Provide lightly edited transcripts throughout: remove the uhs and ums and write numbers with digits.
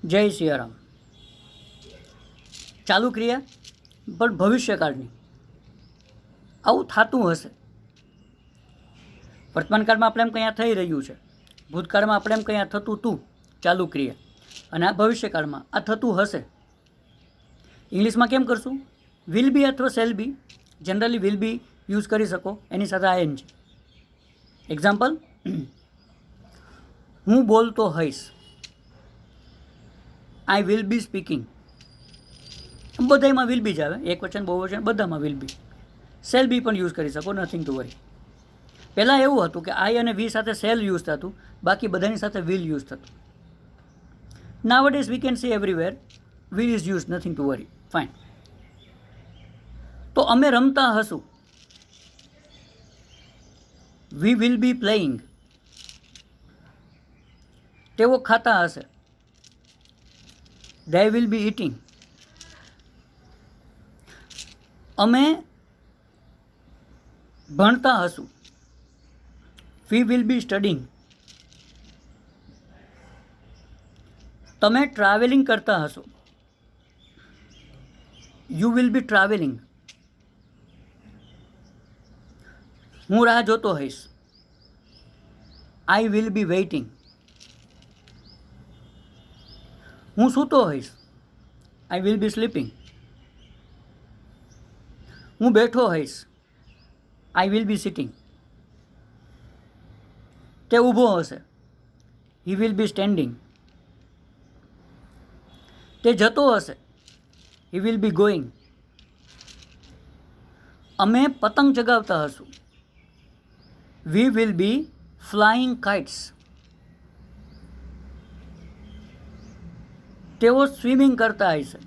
જય સિયારામ. ચાલુ ક્રિયા પણ ભવિષ્યકાળની. આવું થતું હશે. વર્તમાનકાળમાં આપણે એમ કંઈ થઈ રહ્યું છે, ભૂતકાળમાં આપણે એમ કંઈ થતું હતું ચાલુ ક્રિયા, અને આ ભવિષ્યકાળમાં આ થતું હશે. ઇંગ્લિશમાં કેમ કરશું? વિલ બી અથવા shall be. Generally will be use કરી શકો, એની સાથે આઈએનજી. એક્ઝામ્પલ, હું બોલતો હઈશ. I will be speaking. બધામાં વિલ બી જ આવે, એક વચન બહુ વચન બધામાં વિલ બી. સેલ બી પણ યુઝ કરી શકો, નથિંગ ટુ વરી. પહેલાં એવું હતું કે આઈ અને વી સાથે સેલ યુઝ થતું, બાકી બધાની સાથે વિલ યુઝ થતું. Nowadays we can see everywhere will is use, nothing to worry, fine. તો અમે રમતા હશું. We will be playing. તેઓ ખાતા હશે. they will be eating. અમે ભણતા હશું. we will be studying. તમે ટ્રાવેલિંગ કરતા હશો. you will be traveling. હું રાહ જોતો હઈશ. I will be waiting. હું સૂતો હઈશ. I will be sleeping. હું બેઠો હઈશ. I will be sitting. તે ઊભો હશે. He will be standing. તે જતો હશે. He will be going. અમે પતંગ ચગાવતા હશું. We will be flying kites. તેઓ સ્વિમિંગ કરતા હશે.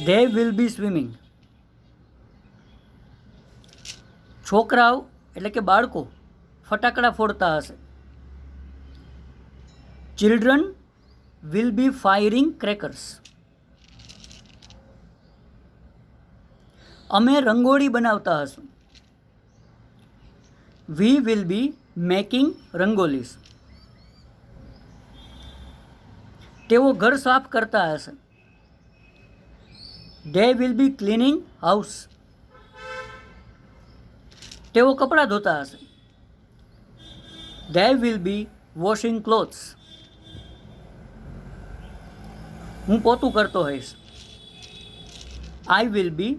they will be swimming. છોકરાઓ એટલે કે બાળકો ફટાકડા ફોડતા હશે. children will be firing crackers. અમે રંગોળી બનાવતા હશું. we will be making rangolis. તેઓ ઘર સાફ કરતા હશે. they will be cleaning house. તેઓ કપડાં ધોતા હશે. they will be washing clothes. હું પોતું કરતો હોઈશ. I will be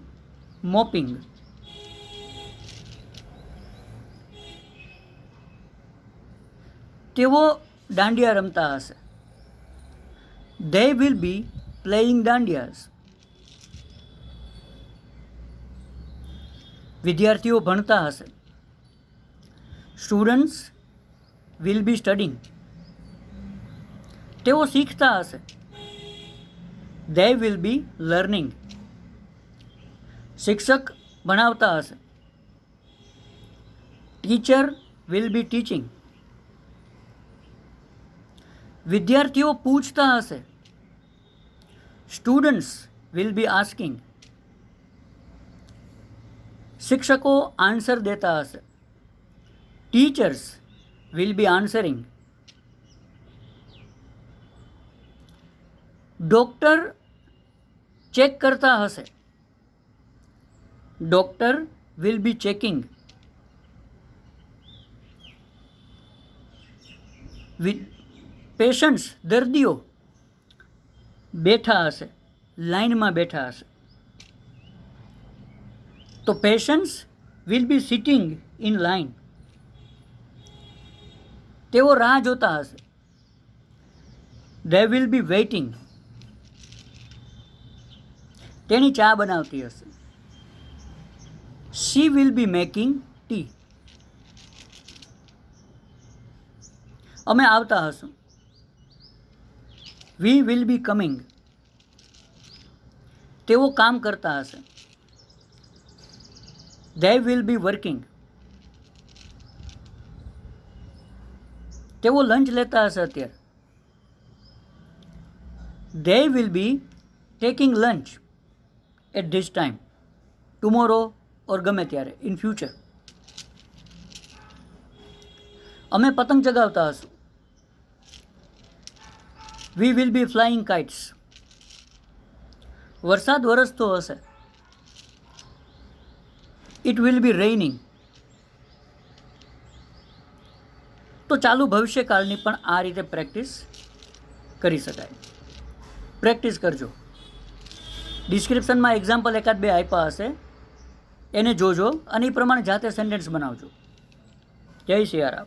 mopping. તેઓ દાંડિયા રમતા હશે. they will be playing dandias. વિદ્યાર્થીઓ ભણતા હશે. Students will be studying. તેઓ શીખતા હશે. they will be learning. શિક્ષક ભણાવતા હશે. Teacher will be teaching. વિદ્યાર્થીઓ પૂછતા હશે. Students will be asking. શિક્ષકો આન્સર દેતા હશે. Teachers will be answering. Doctor check કરતા હશે. Doctor will be checking. Patients દર્દીઓ બેઠા હશે, લાઈનમાં બેઠા હશે. તો patients will be sitting in line. તેઓ રાહ જોતા હશે. they will be waiting. તેણી ચા બનાવતી હશે. she will be making tea. અમે આવતા હશું. we will be coming. તેઓ કામ કરતા હશે. they will be working. તેઓ લંચ લેતા હશે અત્યારે. they will be taking lunch at this time, tomorrow or ગમે ત્યારે, in future. અમે પતંગ ચગાવતા હશું. We will be flying kites. વરસાદ વરસતો હશે. It will be raining. તો ચાલુ ભવિષ્યકાળની પણ આ રીતે પ્રેક્ટિસ કરી શકાય. પ્રેક્ટિસ કરજો. ડિસ્ક્રિપ્શનમાં એક્ઝામ્પલ એકાદ બે આપ્યા હશે, એને જોજો અને એ પ્રમાણે જાતે સેન્ટેન્સ બનાવજો. જય સિયારામ.